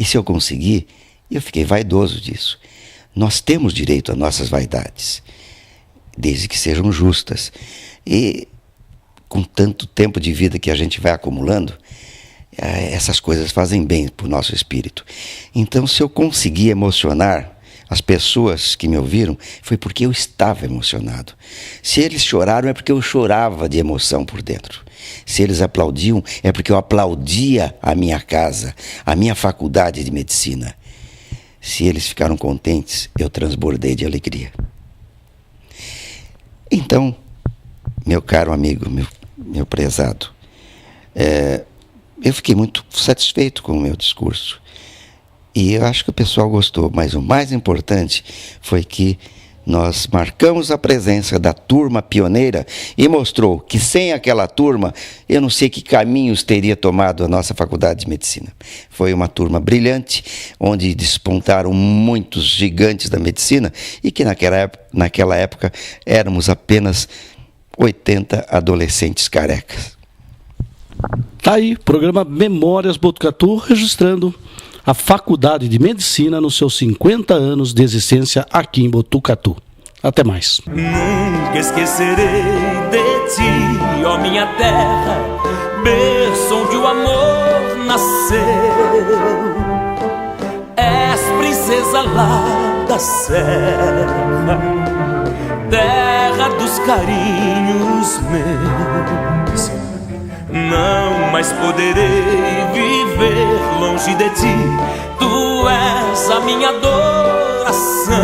E se eu conseguir, eu fiquei vaidoso disso. Nós temos direito às nossas vaidades, desde que sejam justas. E com tanto tempo de vida que a gente vai acumulando, essas coisas fazem bem para o nosso espírito. Então, se eu conseguir emocionar as pessoas que me ouviram, foi porque eu estava emocionado. Se eles choraram, é porque eu chorava de emoção por dentro. Se eles aplaudiam, é porque eu aplaudia a minha casa, a minha faculdade de medicina. Se eles ficaram contentes, eu transbordei de alegria. Então, meu caro amigo, meu prezado, eu fiquei muito satisfeito com o meu discurso. E eu acho que o pessoal gostou, mas o mais importante foi que nós marcamos a presença da turma pioneira e mostrou que sem aquela turma, eu não sei que caminhos teria tomado a nossa Faculdade de Medicina. Foi uma turma brilhante, onde despontaram muitos gigantes da medicina e que naquela época éramos apenas 80 adolescentes carecas. Tá aí, programa Memórias Botucatu, registrando a Faculdade de Medicina nos seus 50 anos de existência aqui em Botucatu. Até mais. Nunca esquecerei de ti, ó minha terra, berço onde o amor nasceu. És princesa lá da serra, terra dos carinhos meus. Não mais poderei viver longe de ti, tu és a minha adoração.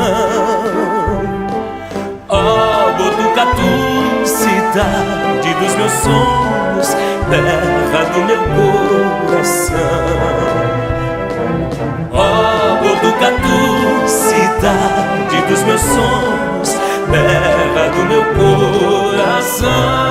Ó Botucatu, cidade dos meus sonhos, terra do meu coração. Ó Botucatu, cidade dos meus sonhos, terra do meu coração.